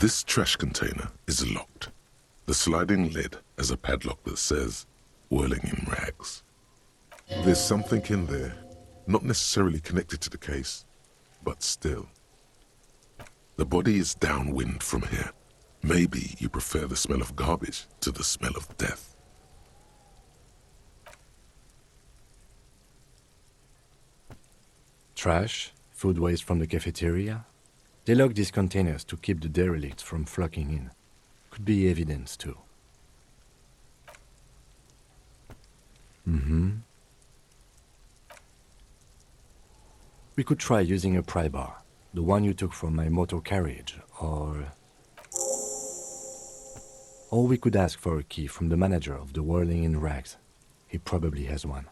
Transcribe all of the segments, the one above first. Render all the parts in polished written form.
This trash container is locked. The sliding lid has a padlock that says, "Whirling in rags." There's something in there, not necessarily connected to the case, but still. The body is downwind from here. Maybe you prefer the smell of garbage to the smell of death. Trash, food waste from the cafeteria. They lock these containers to keep the derelicts from flocking in. Could be evidence too. We could try using a pry bar, the one you took from my motor carriage, or we could ask for a key from the manager of the Whirling in Rags. He probably has one.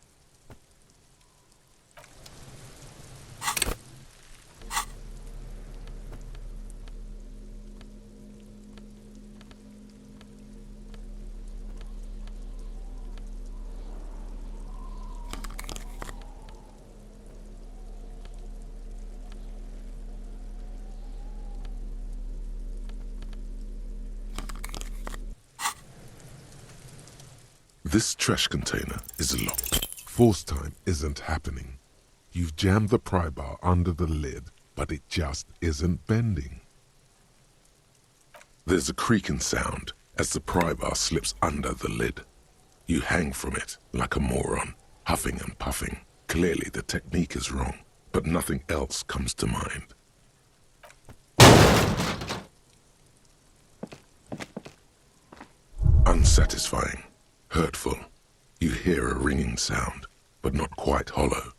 This trash container is locked. Force time isn't happening. You've jammed the pry bar under the lid, but it just isn't bending. There's a creaking sound as the pry bar slips under the lid. You hang from it like a moron, huffing and puffing. Clearly the technique is wrong, but nothing else comes to mind. Unsatisfying. Hurtful. You hear a ringing sound, but not quite hollow.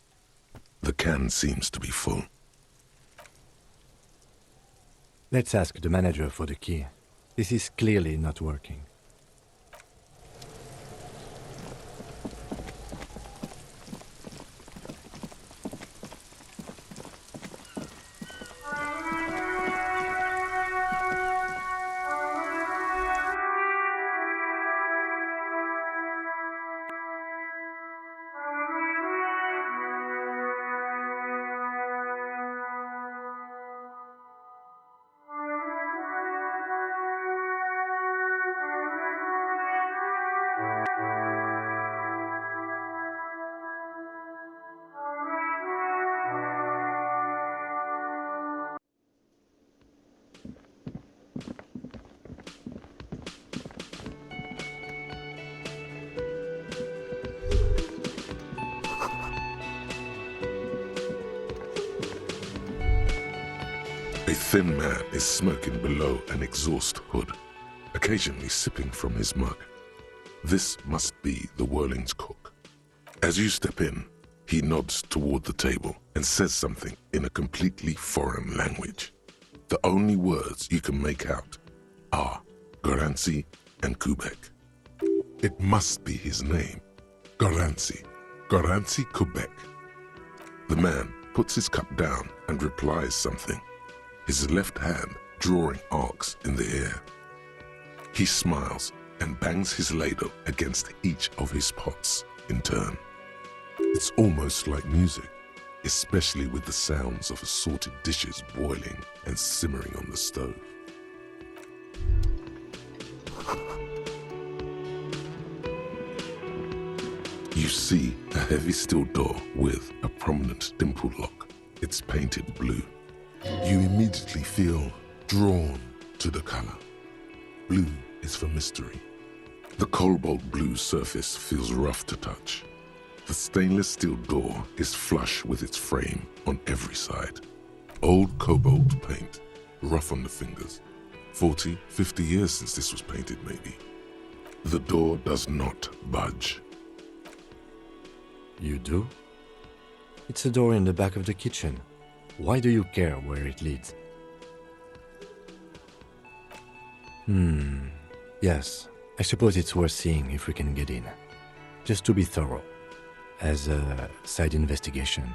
The can seems to be full. Let's ask the manager for the key. This is clearly not working. A thin man is smoking below an exhaust hood, occasionally sipping from his mug. This must be the Whirling's cook. As you step in, he nods toward the table and says something in a completely foreign language. The only words you can make out are Garanci and Quebec. It must be his name, Garanci Quebec. The man puts his cup down and replies something, his left hand drawing arcs in the air. He smiles and bangs his ladle against each of his pots in turn. It's almost like music, especially with the sounds of assorted dishes boiling and simmering on the stove. You see a heavy steel door with a prominent dimple lock. It's painted blue. You immediately feel drawn to the color. Blue is for mystery. The cobalt blue surface feels rough to touch. The stainless steel door is flush with its frame on every side. Old cobalt paint, rough on the fingers. 40, 50 years since this was painted, maybe. The door does not budge. You do? It's a door in the back of the kitchen. Why do you care where it leads? Yes, I suppose it's worth seeing if we can get in. Just to be thorough, as a side investigation.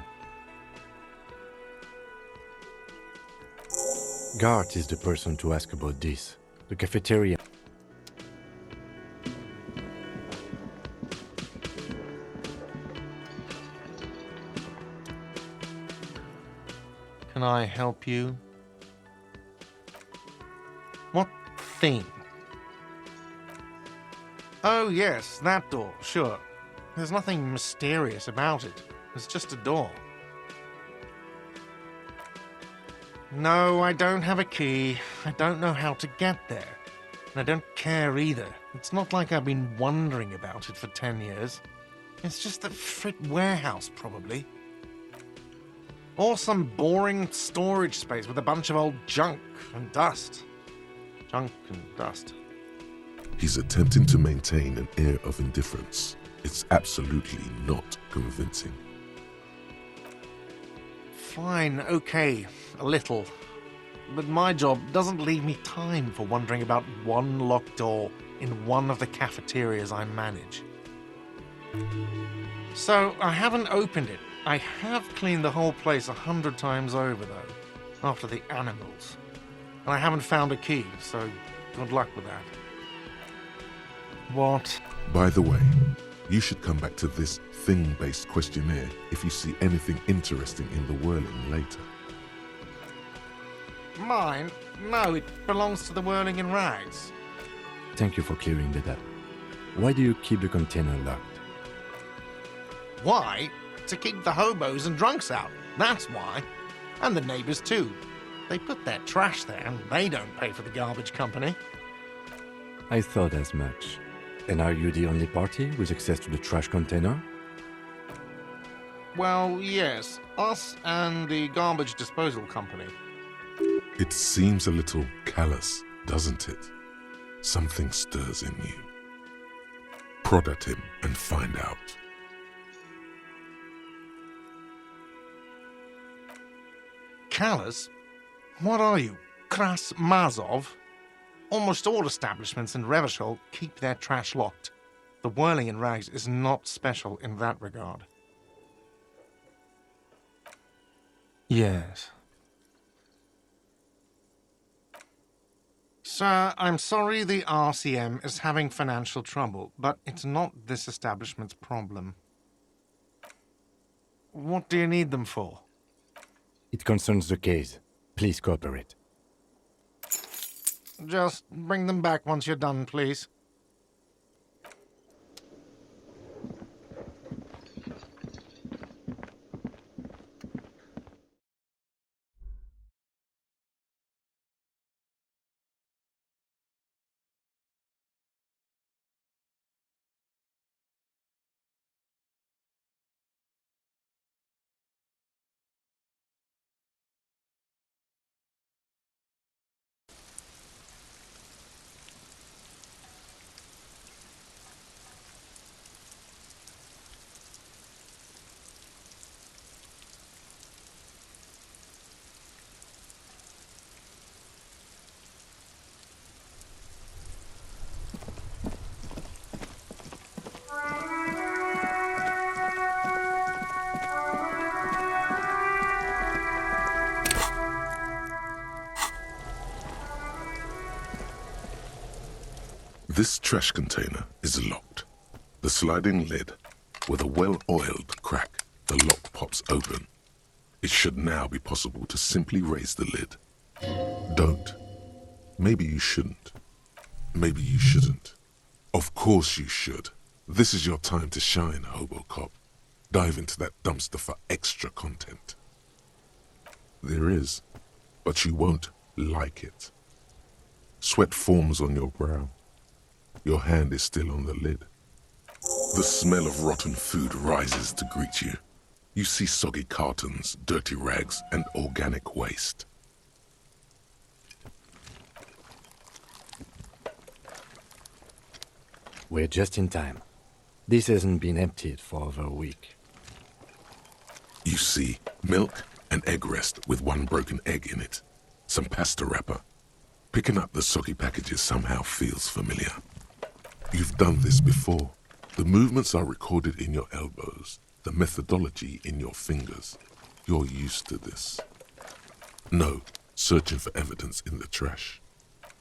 Gart is the person to ask about this. The cafeteria. Can I help you? thing. Oh yes, that door, sure. There's nothing mysterious about it. It's just a door. No, I don't have a key. I don't know how to get there. And I don't care either. It's not like I've been wondering about it for 10 years. It's just a frit warehouse, probably. Or some boring storage space with a bunch of old junk and dust. Junk and dust. He's attempting to maintain an air of indifference. It's absolutely not convincing. Fine, okay, a little. But my job doesn't leave me time for wondering about one locked door in one of the cafeterias I manage. So, I haven't opened it. I have cleaned the whole place 100 times over, though, after the animals. And I haven't found a key, so good luck with that. What? By the way, you should come back to this thing-based questionnaire if you see anything interesting in the whirling later. Mine? No, it belongs to the Whirling in Rags. Thank you for clearing that up. Why do you keep the container locked? Why? To keep the hobos and drunks out. That's why. And the neighbors too. They put their trash there and they don't pay for the garbage company. I thought as much. And are you the only party with access to the trash container? Well, yes. Us and the garbage disposal company. It seems a little callous, doesn't it? Something stirs in you. Prod at him and find out. Callous? What are you, Kras Mazov? Almost all establishments in Revachol keep their trash locked. The Whirling in Rags is not special in that regard. Yes. Sir, I'm sorry the RCM is having financial trouble, but it's not this establishment's problem. What do you need them for? It concerns the case. Please cooperate. Just bring them back once you're done, please. This trash container is locked. The sliding lid, with a well-oiled crack, the lock pops open. It should now be possible to simply raise the lid. Don't. Maybe you shouldn't. Maybe you shouldn't. Of course you should. This is your time to shine, Hobo Cop. Dive into that dumpster for extra content. There is, but you won't like it. Sweat forms on your brow. Your hand is still on the lid. The smell of rotten food rises to greet you. You see soggy cartons, dirty rags, and organic waste. We're just in time. This hasn't been emptied for over a week. You see milk and egg rest with one broken egg in it. Some pasta wrapper. Picking up the soggy packages somehow feels familiar. You've done this before. The movements are recorded in your elbows, the methodology in your fingers. You're used to this. No, searching for evidence in the trash.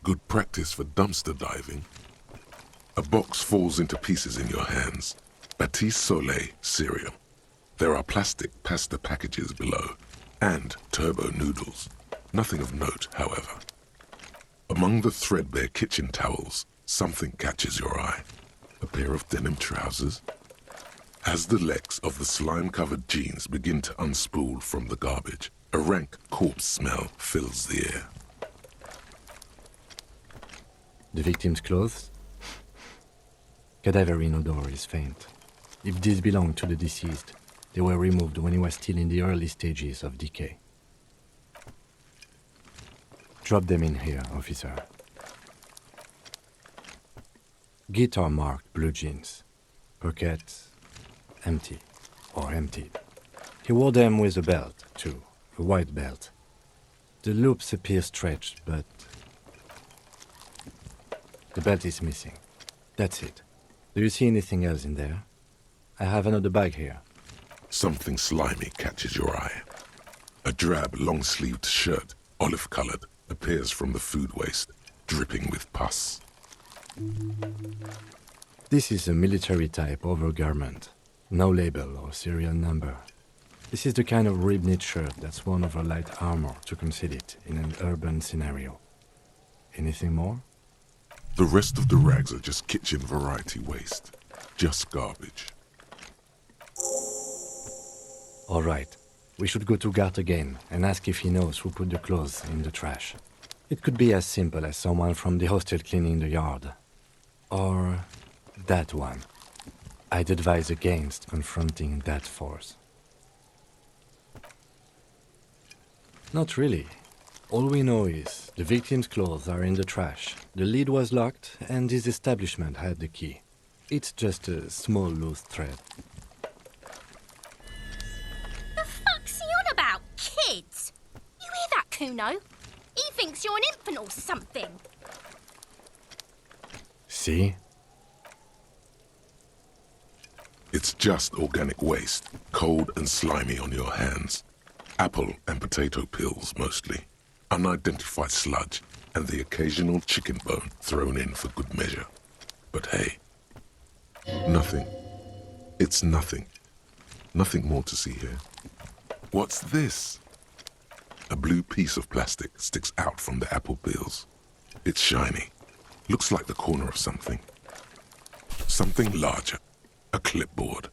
Good practice for dumpster diving. A box falls into pieces in your hands. Batiste Soleil cereal. There are plastic pasta packages below, and turbo noodles. Nothing of note, however. Among the threadbare kitchen towels, something catches your eye. A pair of denim trousers. As the legs of the slime-covered jeans begin to unspool from the garbage, a rank corpse smell fills the air. The victim's clothes? Cadaverine odor is faint. If these belong to the deceased, they were removed when he was still in the early stages of decay. Drop them in here, officer. Guitar-marked blue jeans. Pockets empty or emptied. He wore them with a belt, too, a white belt. The loops appear stretched, but the belt is missing. That's it. Do you see anything else in there? I have another bag here. Something slimy catches your eye. A drab, long-sleeved shirt, olive-colored, appears from the food waste, dripping with pus. This is a military-type overgarment. No label or serial number. This is the kind of rib-knit shirt that's worn over light armor to conceal it in an urban scenario. Anything more? The rest of the rags are just kitchen variety waste. Just garbage. All right. We should go to Gart again and ask if he knows who put the clothes in the trash. It could be as simple as someone from the hostel cleaning the yard. Or that one. I'd advise against confronting that force. Not really. All we know is the victim's clothes are in the trash, the lid was locked, and his establishment had the key. It's just a small loose thread. The fuck's he on about, kids? You hear that, Kuno? He thinks you're an infant or something. See? It's just organic waste, cold and slimy on your hands. Apple and potato peels, mostly. Unidentified sludge, and the occasional chicken bone thrown in for good measure. But hey, nothing. It's nothing. Nothing more to see here. What's this? A blue piece of plastic sticks out from the apple peels. It's shiny. Looks like the corner of something. Something larger. A clipboard.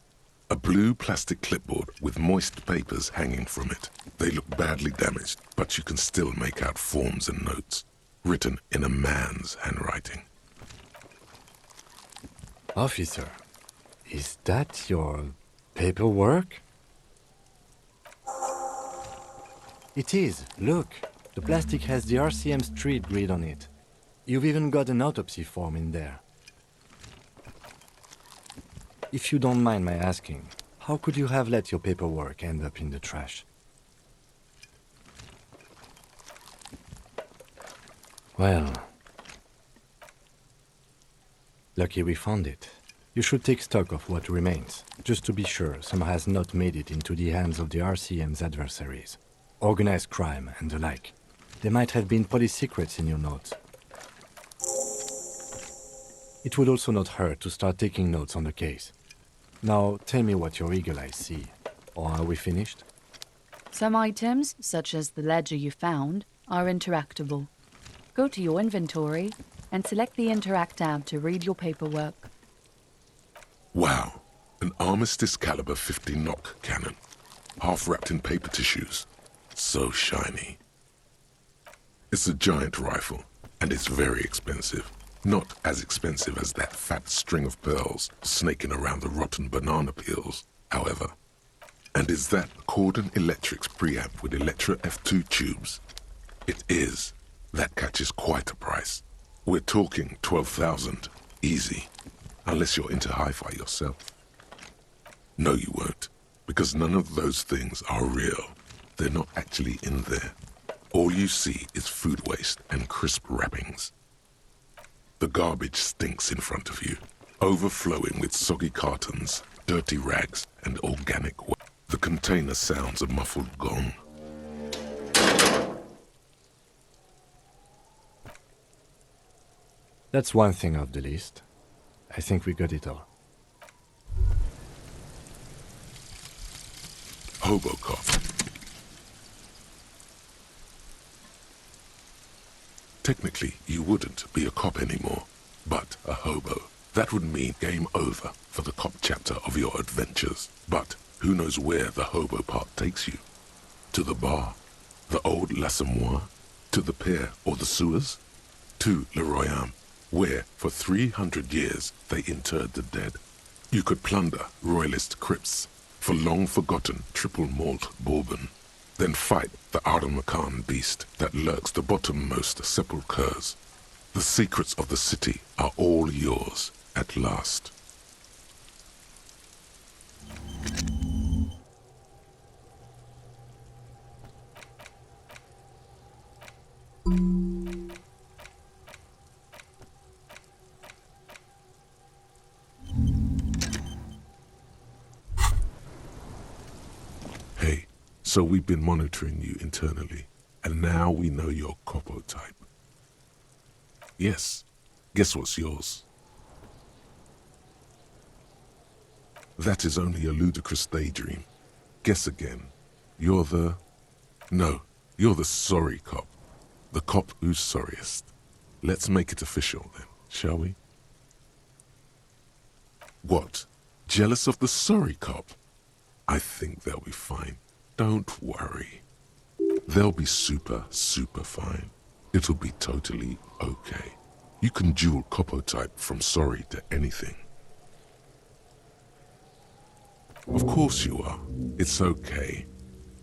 A blue plastic clipboard with moist papers hanging from it. They look badly damaged, but you can still make out forms and notes, written in a man's handwriting. Officer, is that your paperwork? It is. Look, the plastic has the RCM street grid on it. You've even got an autopsy form in there. If you don't mind my asking, how could you have let your paperwork end up in the trash? Well, lucky we found it. You should take stock of what remains, just to be sure some has not made it into the hands of the RCM's adversaries. Organized crime and the like. There might have been police secrets in your notes. It would also not hurt to start taking notes on the case. Now, tell me what your eagle eyes see. Or are we finished? Some items, such as the ledger you found, are interactable. Go to your inventory and select the Interact tab to read your paperwork. Wow, an Armistice caliber 50 knock cannon, half wrapped in paper tissues. So shiny. It's a giant rifle, and it's very expensive. Not as expensive as that fat string of pearls snaking around the rotten banana peels, however. And is that Cordon Electric's preamp with Electra F2 tubes? It is. That catches quite a price. We're talking 12,000, easy. Unless you're into hi-fi yourself. No, you won't, because none of those things are real. They're not actually in there. All you see is food waste and crisp wrappings. The garbage stinks in front of you, overflowing with soggy cartons, dirty rags, and organic waste. The container sounds a muffled gong. That's one thing off the list. I think we got it all. Hobo cop. Technically, you wouldn't be a cop anymore, but a hobo. That would mean game over for the cop chapter of your adventures. But who knows where the hobo part takes you? To the bar? The old L'Assommoir? To the pier or the sewers? To Le Royaume, where for 300 years they interred the dead. You could plunder royalist crypts for long-forgotten triple malt bourbon, then fight the Ardamakan beast that lurks the bottommost sepulchres. The secrets of the city are all yours at last. Hey, so we've been monitoring you internally, and now we know your copo type. Yes, guess what's yours? That is only a ludicrous daydream. Guess again. You're the... No, you're the sorry cop. The cop who's sorriest. Let's make it official then, shall we? What? Jealous of the sorry cop? I think they'll be fine. Don't worry. They'll be super fine. It'll be totally okay. You can dual copo type from sorry to anything. Of course you are. It's okay.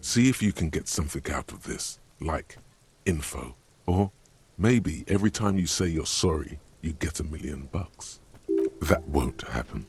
See if you can get something out of this, like info. Or maybe every time you say you're sorry, you get $1 million. That won't happen.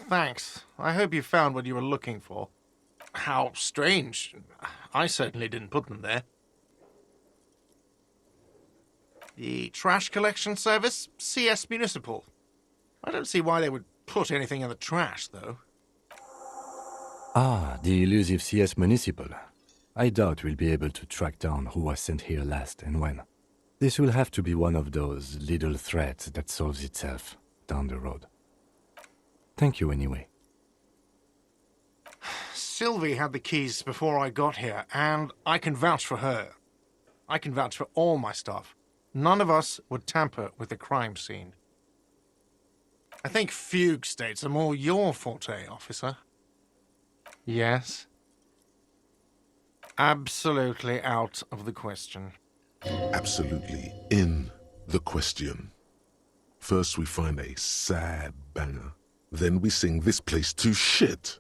Thanks. I hope you found what you were looking for. How strange. I certainly didn't put them there. The trash collection service? CS Municipal. I don't see why they would put anything in the trash, though. Ah, the elusive CS Municipal. I doubt we'll be able to track down who was sent here last and when. This will have to be one of those little threats that solves itself down the road. Thank you anyway. Sylvie had the keys before I got here, and I can vouch for her. I can vouch for all my staff. None of us would tamper with the crime scene. I think fugue states are more your forte, officer. Yes? Absolutely out of the question. Absolutely in the question. First we find a sad banger. Then we sing this place to shit.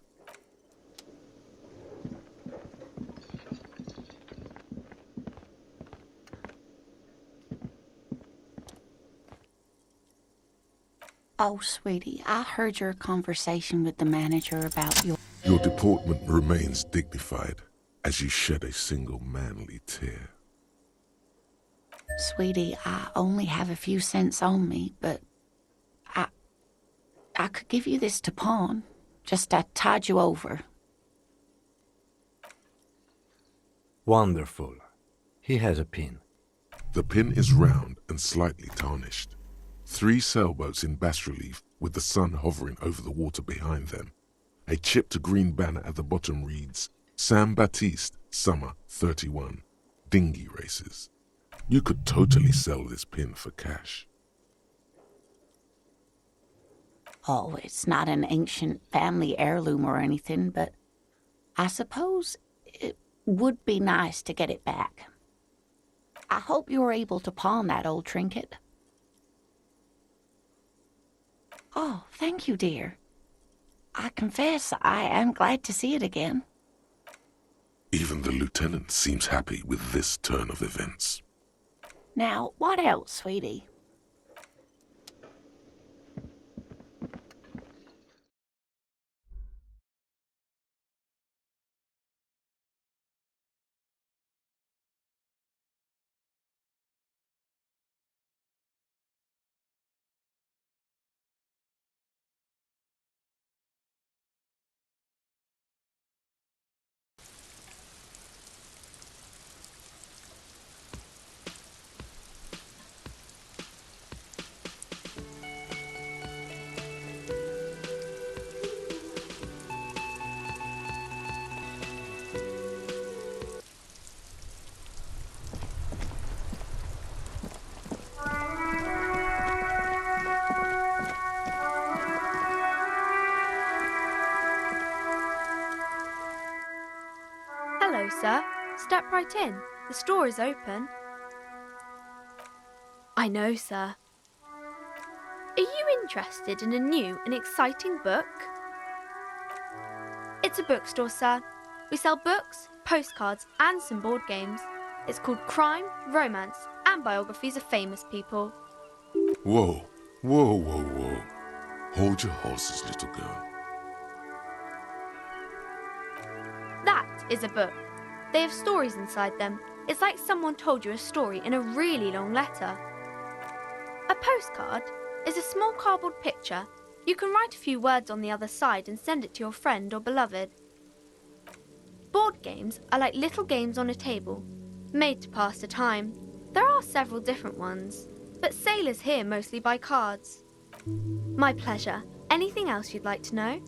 Oh, sweetie, I heard your conversation with the manager about your... Your deportment remains dignified as you shed a single manly tear. Sweetie, I only have a few cents on me, but I could give you this to pawn. Just I tide you over. Wonderful. He has a pin. The pin is round and slightly tarnished. 3 sailboats in bas-relief with the sun hovering over the water behind them. A chipped green banner at the bottom reads, Sam Baptiste, Summer 31, Dinghy Races. You could totally sell this pin for cash. Oh, it's not an ancient family heirloom or anything, but I suppose it would be nice to get it back. I hope you're able to pawn that old trinket. Oh, thank you, dear. I confess I am glad to see it again. Even the lieutenant seems happy with this turn of events. Now, what else, sweetie? Hello, sir. Step right in. The store is open. I know, sir. Are you interested in a new and exciting book? It's a bookstore, sir. We sell books, postcards, and some board games. It's called Crime, Romance, and Biographies of Famous People. Whoa, whoa, whoa, whoa. Hold your horses, little girl. That is a book. They have stories inside them. It's like someone told you a story in a really long letter. A postcard is a small cardboard picture. You can write a few words on the other side and send it to your friend or beloved. Board games are like little games on a table, made to pass the time. There are several different ones, but sailors here mostly buy cards. My pleasure. Anything else you'd like to know?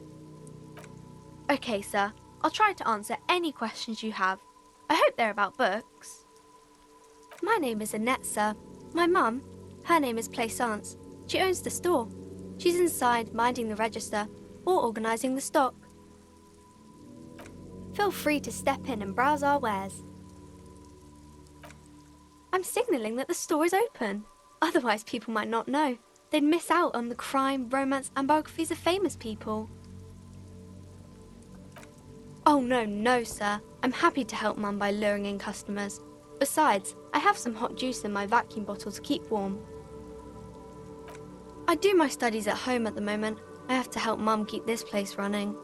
Okay, sir. I'll try to answer any questions you have. I hope they're about books. My name is Annette, sir. My mum, her name is Plaisance. She owns the store. She's inside minding the register or organising the stock. Feel free to step in and browse our wares. I'm signalling that the store is open. Otherwise people might not know. They'd miss out on the crime, romance and biographies of famous people. Oh no, sir. I'm happy to help Mum by luring in customers. Besides, I have some hot juice in my vacuum bottle to keep warm. I do my studies at home at the moment. I have to help Mum keep this place running.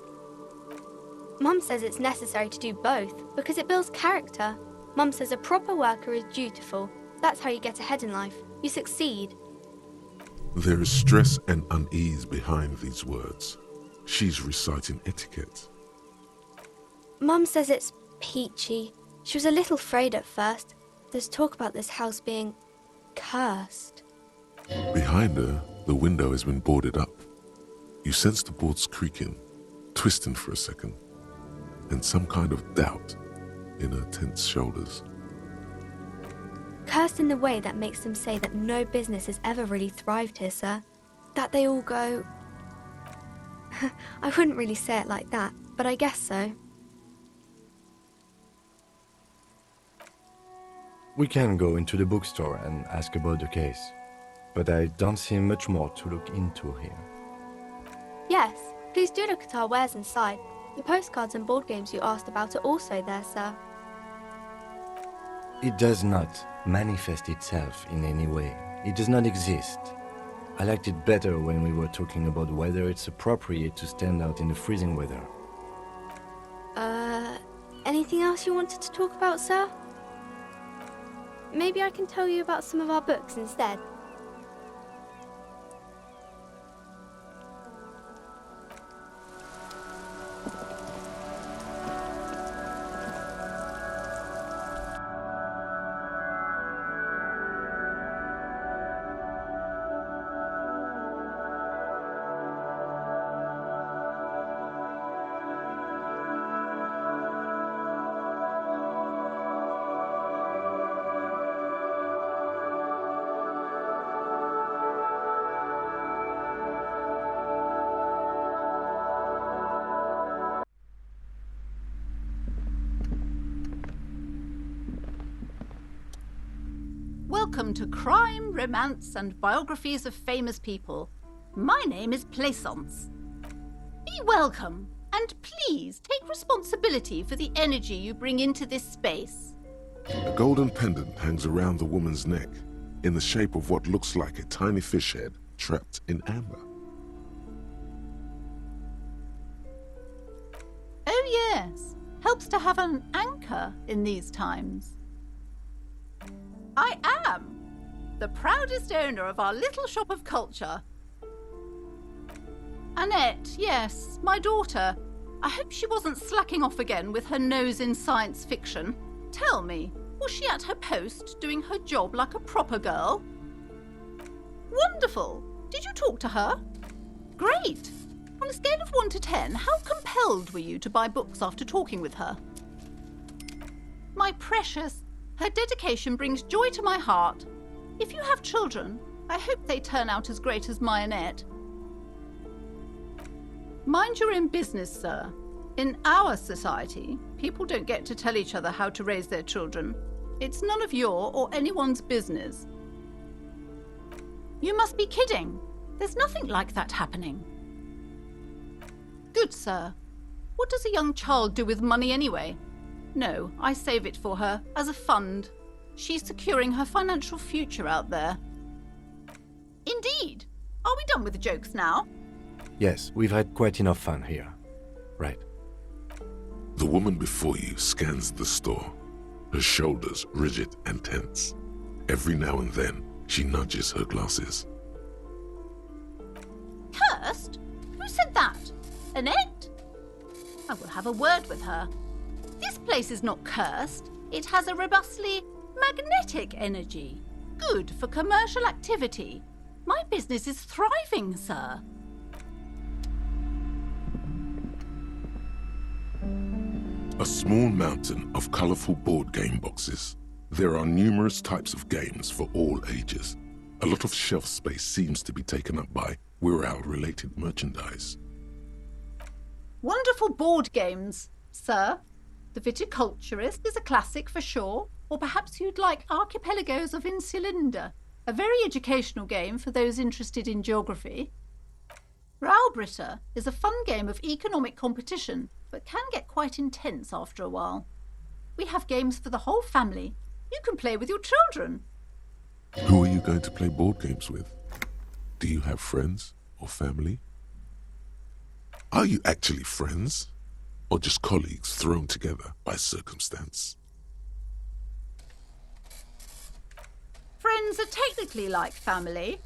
Mum says it's necessary to do both because it builds character. Mum says a proper worker is dutiful. That's how you get ahead in life. You succeed. There is stress and unease behind these words. She's reciting etiquette. Mum says it's peachy. She was a little afraid at first. There's talk about this house being cursed. Behind her, the window has been boarded up. You sense the boards creaking, twisting for a second, and some kind of doubt in her tense shoulders. Cursed in the way that makes them say that no business has ever really thrived here, sir. That they all go... I wouldn't really say it like that, but I guess so. We can go into the bookstore and ask about the case, but I don't see much more to look into here. Yes, please do look at our wares inside. The postcards and board games you asked about are also there, sir. It does not manifest itself in any way. It does not exist. I liked it better when we were talking about whether it's appropriate to stand out in the freezing weather. Anything else you wanted to talk about, sir? Maybe I can tell you about some of our books instead. Welcome to Crime, Romance and Biographies of Famous People. My name is Plaisance. Be welcome And please take responsibility for the energy you bring into this space. A golden pendant hangs around the woman's neck, in the shape of what looks like a tiny fish head trapped in amber. Oh yes, helps to have an anchor in these times. I am the proudest owner of our little shop of culture. Annette, yes, my daughter. I hope she wasn't slacking off again with her nose in science fiction. Tell me, was she at her post doing her job like a proper girl? Wonderful. Did you talk to her? Great. On a scale of 1 to 10, how compelled were you to buy books after talking with her? My precious, her dedication brings joy to my heart. If you have children, I hope they turn out as great as my Annette. Mind your own business, sir. In our society, people don't get to tell each other how to raise their children. It's none of your or anyone's business. You must be kidding. There's nothing like that happening. Good, sir. What does a young child do with money anyway? No, I save it for her as a fund. She's securing her financial future out there. Indeed. Are we done with the jokes now? Yes, we've had quite enough fun here. Right. The woman before you scans the store, her shoulders rigid and tense. Every now and then, she nudges her glasses. Cursed? Who said that? Annette? I will have a word with her. This place is not cursed. It has a robustly magnetic energy. Good for commercial activity. My business is thriving, sir. A small mountain of colorful board game boxes. There are numerous types of games for all ages. A lot of shelf space seems to be taken up by Wirral-related merchandise. Wonderful board games, sir. The Viticulturist is a classic for sure, or perhaps you'd like Archipelagos of Insulinda, a very educational game for those interested in geography. Raubritter is a fun game of economic competition, but can get quite intense after a while. We have games for the whole family. You can play with your children. Who are you going to play board games with? Do you have friends or family? Are you actually friends? Or just colleagues thrown together by circumstance? Friends are technically like family.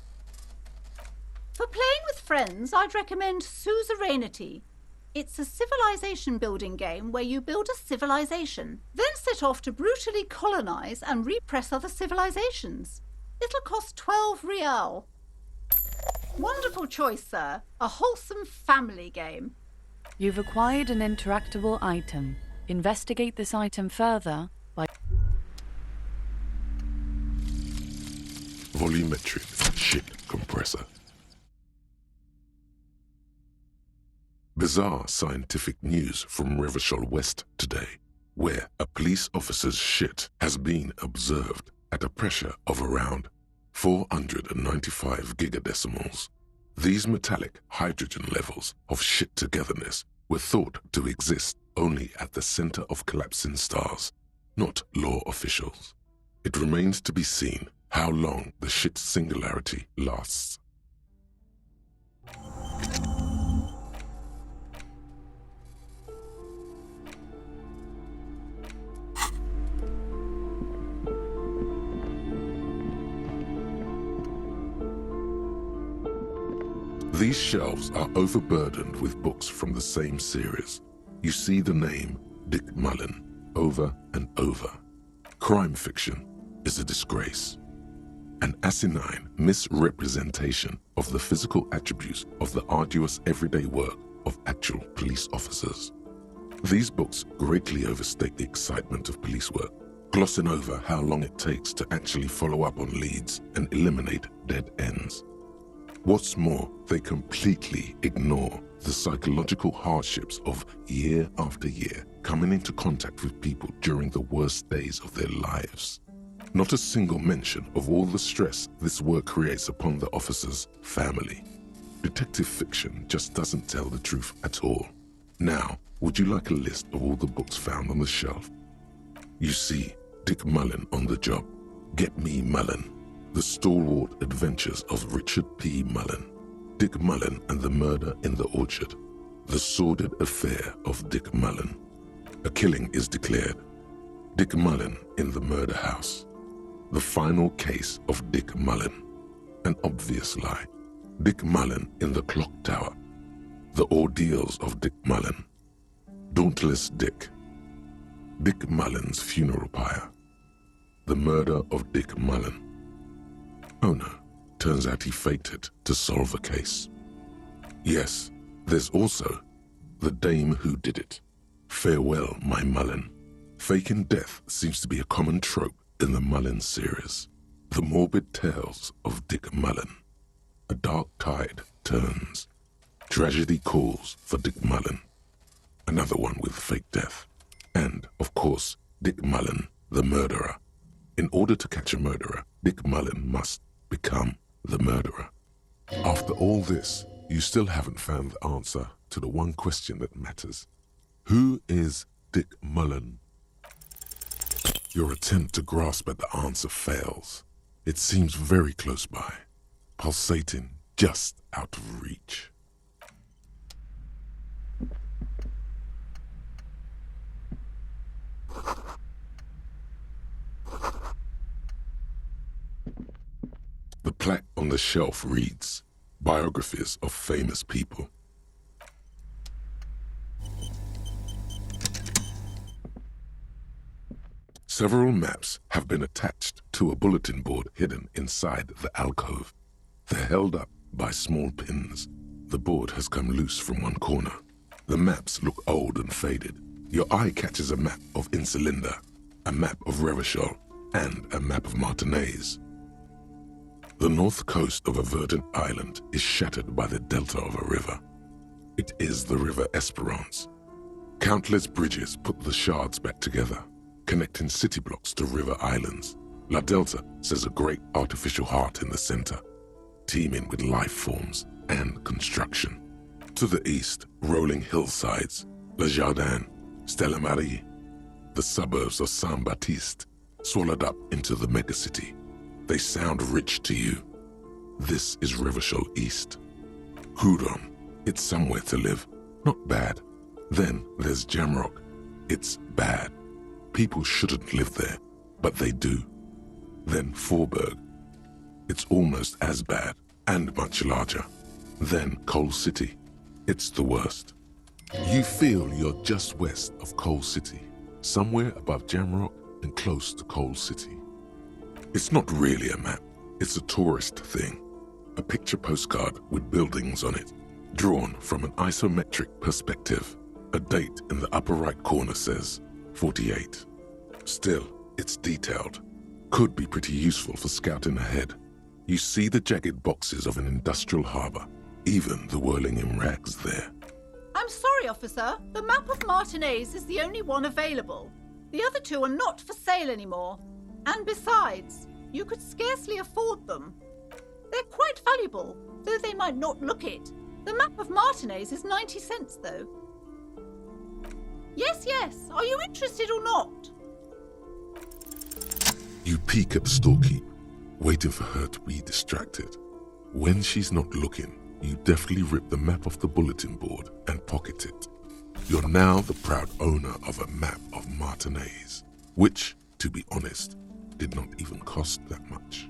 For playing with friends, I'd recommend Suzerainty. It's a civilization building game where you build a civilization, then set off to brutally colonize and repress other civilizations. It'll cost 12 real. Wonderful choice, sir. A wholesome family game. You've acquired an interactable item. Investigate this item further by... Volumetric ship compressor. Bizarre scientific news from Revachol West today, where a police officer's shit has been observed at a pressure of around 495 gigadecimals. These metallic hydrogen levels of shit togetherness were thought to exist only at the center of collapsing stars, not law officials. It remains to be seen how long the shit singularity lasts. These shelves are overburdened with books from the same series. You see the name Dick Mullen over and over. Crime fiction is a disgrace. An asinine misrepresentation of the physical attributes of the arduous everyday work of actual police officers. These books greatly overstate the excitement of police work, glossing over how long it takes to actually follow up on leads and eliminate dead ends. What's more, they completely ignore the psychological hardships of year after year coming into contact with people during the worst days of their lives. Not a single mention of all the stress this work creates upon the officer's family. Detective fiction just doesn't tell the truth at all. Now, would you like a list of all the books found on the shelf? You see Dick Mullen on the job. Get Me Mullen. The Stalwart Adventures of Richard P. Mullen. Dick Mullen and the Murder in the Orchard. The Sordid Affair of Dick Mullen. A killing is declared. Dick Mullen in the Murder House. The Final Case of Dick Mullen. An Obvious Lie. Dick Mullen in the Clock Tower. The Ordeals of Dick Mullen. Dauntless Dick. Dick Mullen's Funeral Pyre. The Murder of Dick Mullen. Oh no, turns out he faked it to solve a case. Yes, there's also The Dame Who Did It. Farewell, My Mullen. Faking death seems to be a common trope in the Mullen series. The morbid tales of Dick Mullen. A dark tide turns. Tragedy calls for Dick Mullen. Another one with fake death. And, of course, Dick Mullen, the murderer. In order to catch a murderer, Dick Mullen must become the murderer. After all this, you still haven't found the answer to the one question that matters. Who is Dick Mullen? Your attempt to grasp at the answer fails. It seems very close by, pulsating just out of reach. The plaque on the shelf reads, Biographies of Famous People. Several maps have been attached to a bulletin board hidden inside the alcove. They're held up by small pins. The board has come loose from one corner. The maps look old and faded. Your eye catches a map of Insulinda, a map of Revachol, and a map of Martinaise. The north coast of a verdant island is shattered by the delta of a river. It is the River Esperance. Countless bridges put the shards back together, connecting city blocks to river islands. La Delta says a great artificial heart in the center, teeming with life forms and construction. To the east, rolling hillsides, Le Jardin, Stella Marie, the suburbs of Saint-Baptiste, swallowed up into the megacity. They sound rich to you. This is Revachol East. Houdon, it's somewhere to live, not bad. Then there's Jamrock, it's bad. People shouldn't live there, but they do. Then Faubourg, it's almost as bad and much larger. Then Coal City, it's the worst. You feel you're just west of Coal City, somewhere above Jamrock and close to Coal City. It's not really a map, it's a tourist thing. A picture postcard with buildings on it, drawn from an isometric perspective. A date in the upper right corner says 48. Still, it's detailed. Could be pretty useful for scouting ahead. You see the jagged boxes of an industrial harbor, even the whirling in rags there. I'm sorry, officer. The map of Martinaise is the only one available. The other two are not for sale anymore. And besides, you could scarcely afford them. They're quite valuable, though they might not look it. The map of Martinaise is 90 cents, though. Yes, are you interested or not? You peek at the storekeep, waiting for her to be distracted. When she's not looking, you deftly rip the map off the bulletin board and pocket it. You're now the proud owner of a map of Martinaise, which, to be honest, did not even cost that much.